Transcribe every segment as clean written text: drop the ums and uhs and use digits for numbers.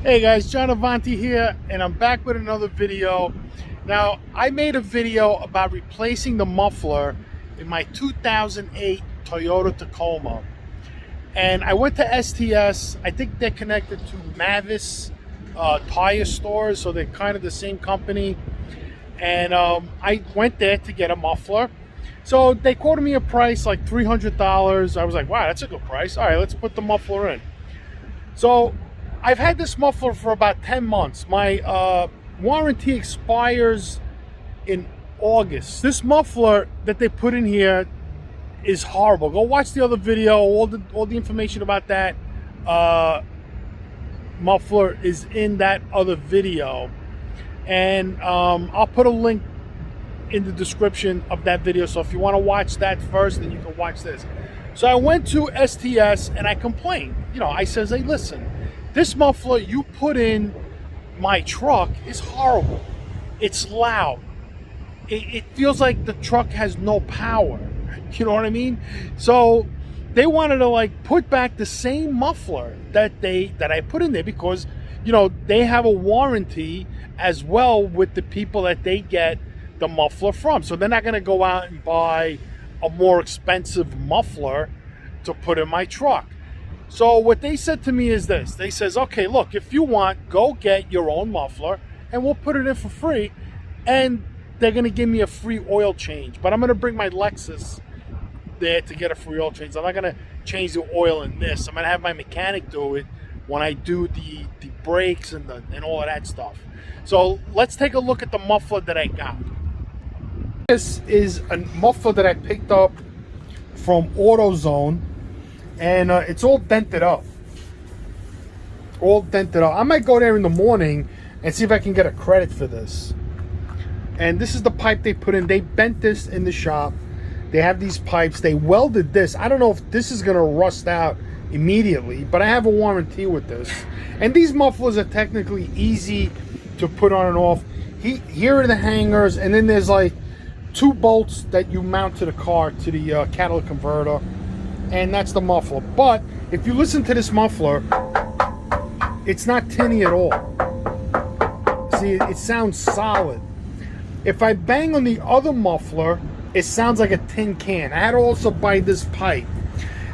Hey guys, John Avanti here, and I'm back with another video. Now, I made a video about replacing the muffler in my 2008 Toyota Tacoma. And I went to STS. I think they're connected to Mavis tire stores, so they're kind of the same company. And I went there to get a muffler. So they quoted me a price like $300. I was like, wow, that's a good price. All right, let's put the muffler in. So I've had this muffler for about 10 months. My warranty expires in August. This muffler that they put in here is horrible. Go watch the other video. All the information about that muffler is in that other video. And I'll put a link in the description of that video. So if you want to watch that first, then you can watch this. So I went to STS and I complained. I says, hey, listen, this muffler you put in my truck is horrible. It's loud. It feels like the truck has no power. You know what I mean? So they wanted to put back the same muffler that I put in there because they have a warranty as well with the people that they get the muffler from. So they're not going to go out and buy a more expensive muffler to put in my truck. So what they said to me is this. They says, okay, look, if you want, go get your own muffler and we'll put it in for free. And they're going to give me a free oil change. But I'm going to bring my Lexus there to get a free oil change. I'm not going to change the oil in this. I'm going to have my mechanic do it when I do the brakes and all of that stuff. So let's take a look at the muffler that I got. This is a muffler that I picked up from AutoZone. And it's all dented up. I might go there in the morning and see if I can get a credit for this. And this is the pipe they put in. They bent this in the shop. They have these pipes. They welded this. I don't know if this is going to rust out immediately, but I have a warranty with this. And these mufflers are technically easy to put on and off. Here are the hangers, and then there's like 2 bolts that you mount to the car, to the catalytic converter. And that's the muffler. But if you listen to this muffler, it's not tinny at all. See, it sounds solid. If I bang on the other muffler, it sounds like a tin can. I had to also buy this pipe.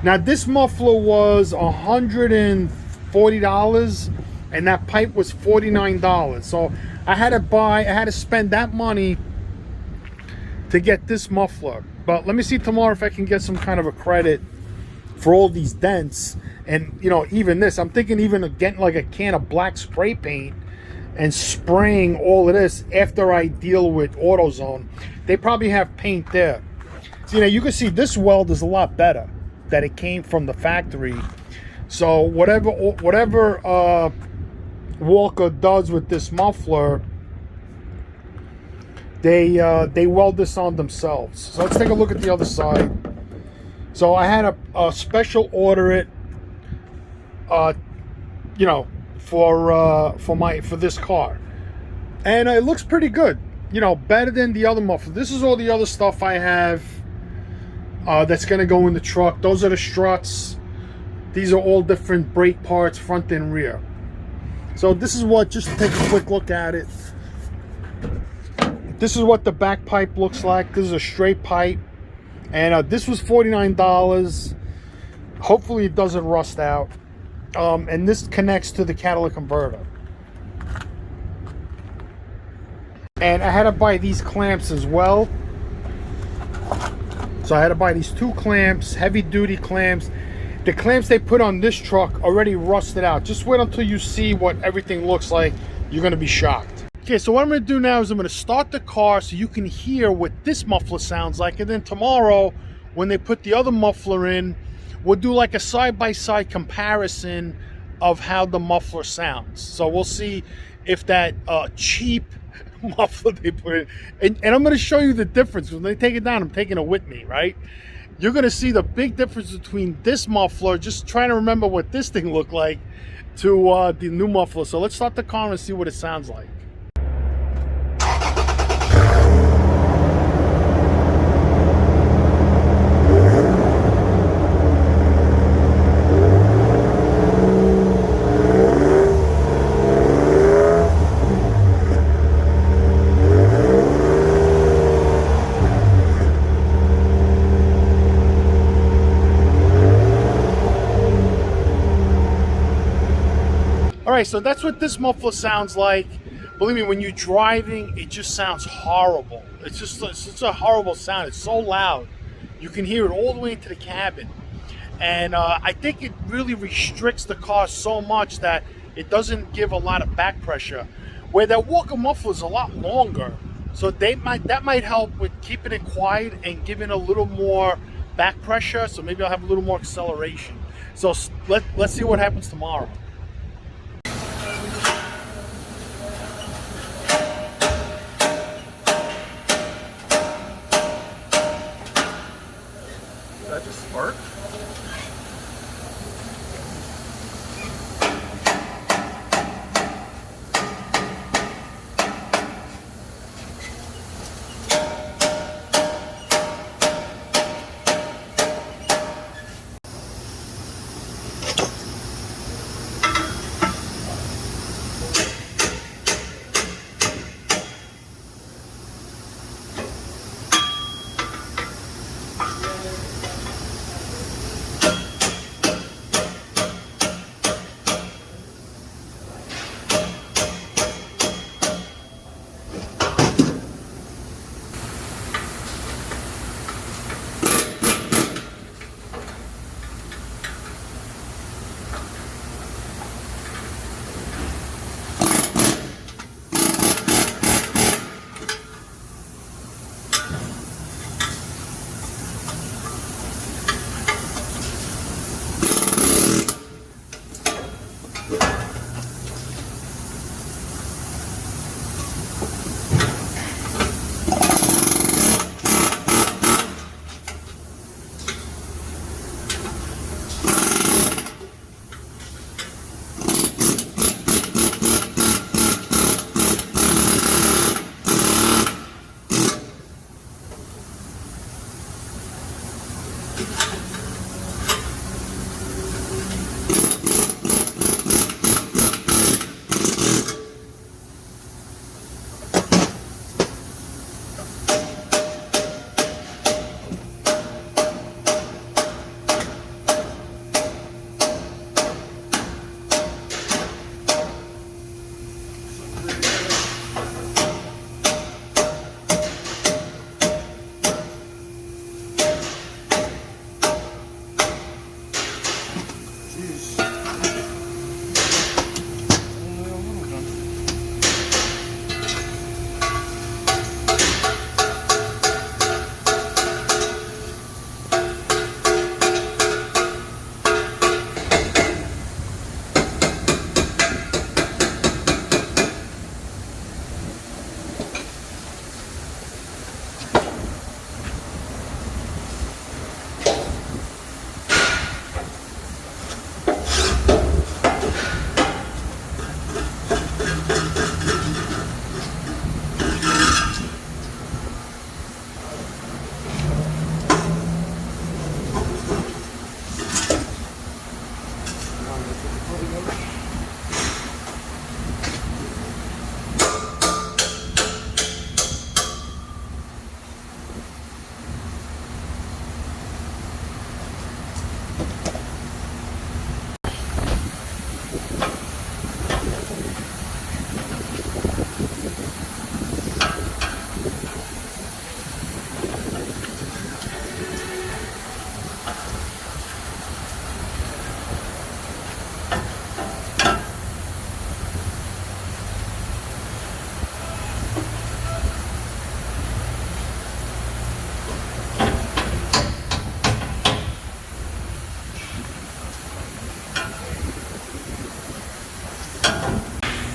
Now this muffler was $140 and that pipe was $49. So I had to spend that money to get this muffler. But let me see tomorrow if I can get some kind of a credit for all these dents. And even this, I'm thinking even of getting like a can of black spray paint and spraying all of this after I deal with AutoZone. They probably have paint there. So you can see this weld is a lot better that it came from the factory. So whatever Walker does with this muffler, they weld this on themselves. So let's take a look at the other side. So I had a special order it, for this car, and it looks pretty good. Better than the other muffler. This is all the other stuff I have that's gonna go in the truck. Those are the struts. These are all different brake parts, front and rear. So this is what, just to take a quick look at it. This is what the back pipe looks like. This is a straight pipe. And this was $49. Hopefully it doesn't rust out. And this connects to the catalytic converter. And I had to buy these clamps as well. So I had to buy these 2 clamps, heavy duty clamps. The clamps they put on this truck already rusted out. Just wait until you see what everything looks like. You're going to be shocked. Okay, so what I'm going to do now is I'm going to start the car so you can hear what this muffler sounds like. And then tomorrow, when they put the other muffler in, we'll do like a side-by-side comparison of how the muffler sounds. So we'll see if that cheap muffler they put in. And I'm going to show you the difference. When they take it down, I'm taking it with me, right? You're going to see the big difference between this muffler, just trying to remember what this thing looked like, to the new muffler. So let's start the car and see what it sounds like. All right, so that's what this muffler sounds like. Believe me, when you're driving, it just sounds horrible. It's a horrible sound. It's so loud. You can hear it all the way into the cabin. And I think it really restricts the car so much that it doesn't give a lot of back pressure. Where that Walker muffler is a lot longer, so that might help with keeping it quiet and giving a little more back pressure. So maybe I'll have a little more acceleration. So let's see what happens tomorrow. Did that just spark?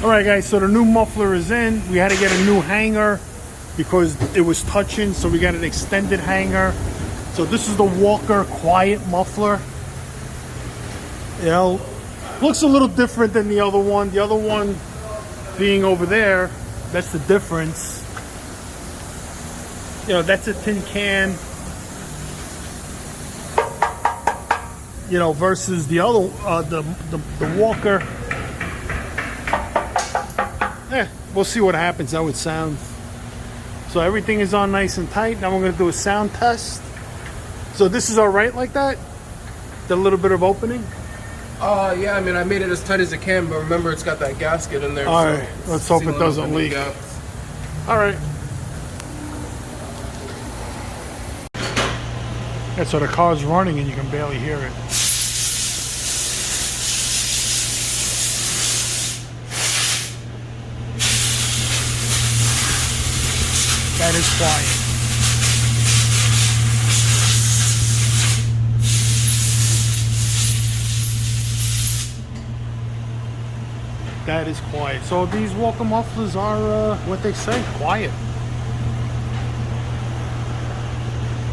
All right, guys, so the new muffler is in. We had to get a new hanger because it was touching, so we got an extended hanger. So this is the Walker quiet muffler. You know, looks a little different than the other one. The other one being over there, that's the difference. You know, that's a tin can, you know, versus the other, the Walker. We'll see what happens, how it sounds. So everything is on nice and tight. Now we're going to do a sound test. So this is all right like that? The little bit of opening? Yeah, I mean, I made it as tight as it can, but remember it's got that gasket in there. All right, let's hope it doesn't leak. All right. Yeah, so the car's running and you can barely hear it. That is quiet. That is quiet. So these Walker mufflers are what they say, quiet.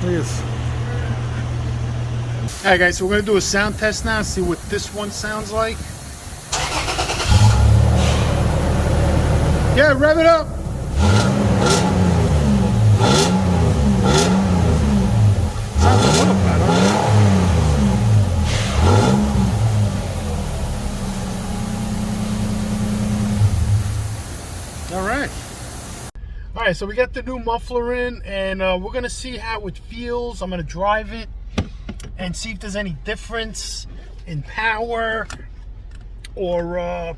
Look at this. Alright guys, so we're going to do a sound test now, see what this one sounds like. Yeah, rev it up! Sounds a little better. Alright, so we got the new muffler in, and we're going to see how it feels. I'm going to drive it and see if there's any difference in power or,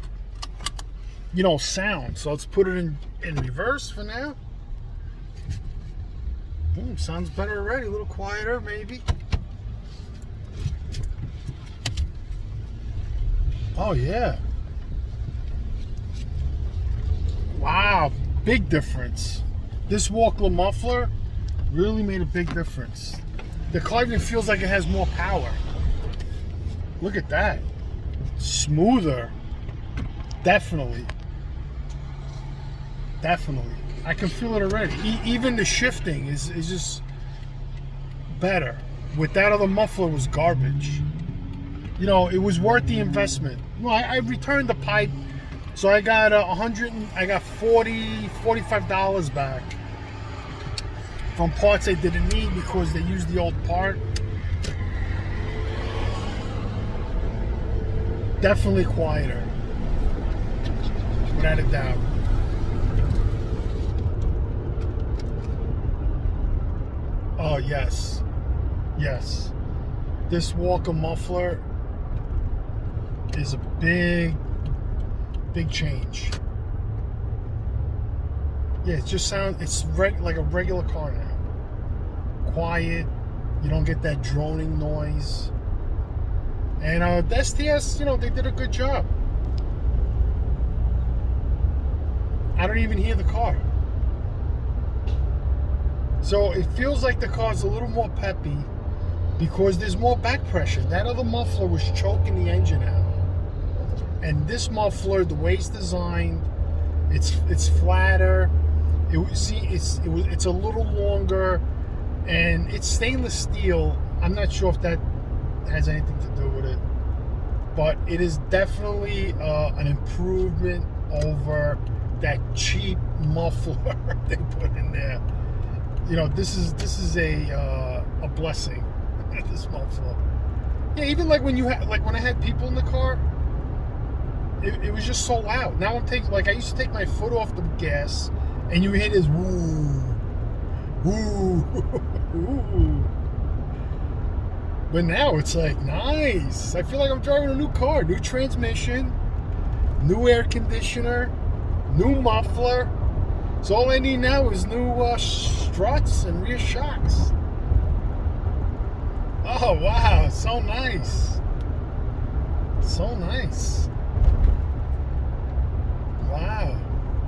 you know, sound. So let's put it in reverse for now. Sounds better already, a little quieter maybe. Oh yeah. Wow, big difference. This Walker muffler really made a big difference. The car even feels like it has more power. Look at that. Smoother. Definitely. Definitely. I can feel it already. Even the shifting is just better. With that other muffler was garbage. You know, it was worth the investment. Well, I returned the pipe, so I got $45 back from parts I didn't need because they used the old part. Definitely quieter, without a doubt. Oh yes, yes. This Walker muffler is a big change. Yeah, it just sounds, it's like a regular car now. Quiet, you don't get that droning noise. And the STS, you know, they did a good job. I don't even hear the car. So it feels like the car's a little more peppy because there's more back pressure. That other muffler was choking the engine out. And this muffler, the way it's designed, it's flatter. It's a little longer, and it's stainless steel. I'm not sure if that has anything to do with it, but it is definitely an improvement over that cheap muffler they put in there. You know, this is a blessing. This muffler. Yeah, even like when when I had people in the car, it was just so loud. Now I used to take my foot off the gas, and you hear this woo, woo, woo. But now it's like nice. I feel like I'm driving a new car, new transmission, new air conditioner, new muffler. So all I need now is new struts and rear shocks. Oh wow, so nice. So nice. Wow,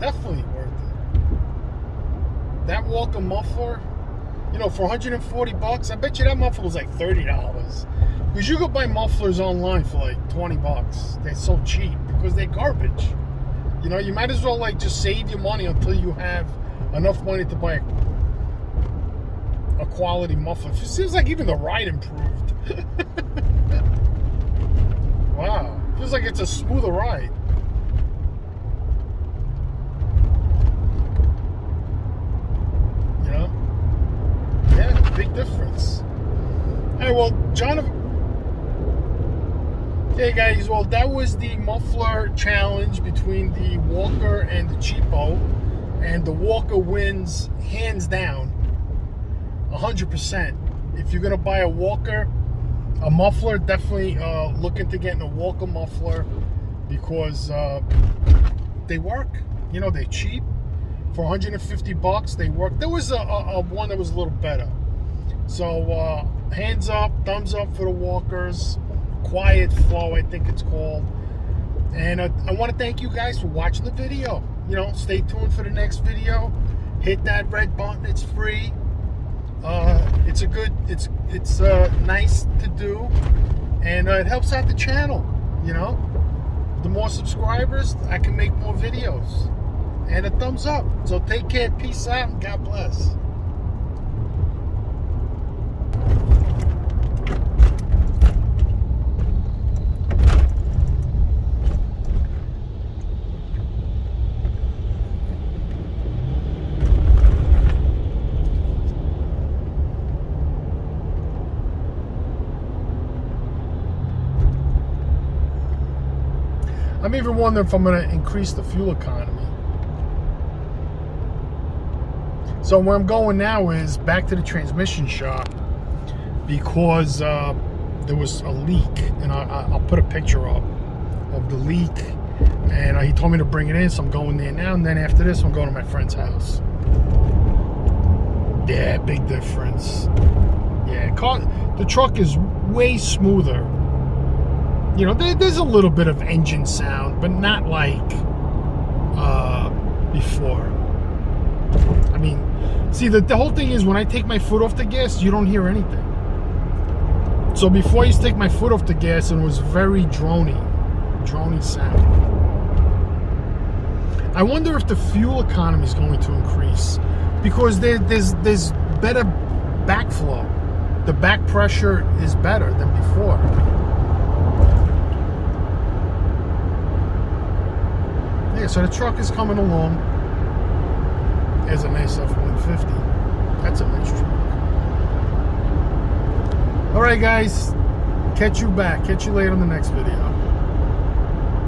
definitely worth it. That Walker muffler, you know, for $140, I bet you that muffler was like $30. Because you could buy mufflers online for like $20. They're so cheap because they're garbage. You know, you might as well like just save your money until you have enough money to buy a quality muffler. It seems like even the ride improved. Wow, feels like it's a smoother ride. You know? Yeah, big difference. Hey, well, hey guys, well, that was the muffler challenge between the Walker and the cheapo, and the Walker wins hands down 100%. If you're gonna buy a Walker, A muffler, definitely looking to get in a Walker muffler because they work. You know, they're cheap. For $150, they work. There was a one that was a little better. So hands up, thumbs up for the Walkers. Quiet Flow, I think it's called. And I want to thank you guys for watching the video. You know, stay tuned for the next video. Hit that red button. It's free. It's a good. It's nice to do, and it helps out the channel. You know, the more subscribers, I can make more videos. And a thumbs up. So take care, peace out, and God bless. I'm even wondering if I'm going to increase the fuel economy. So where I'm going now is back to the transmission shop because there was a leak, and I'll put a picture up of the leak, and he told me to bring it in, so I'm going there now, and then after this I'm going to my friend's house. Yeah, big difference. Yeah, the truck is way smoother. You know, there's a little bit of engine sound, but not like before. I mean, see, the whole thing is when I take my foot off the gas, you don't hear anything. So before I used to take my foot off the gas, and it was very drony sound. I wonder if the fuel economy is going to increase because there's better backflow. The back pressure is better than before. Yeah, so the truck is coming along. There's a nice F-150. That's a nice truck. All right, guys. Catch you later in the next video.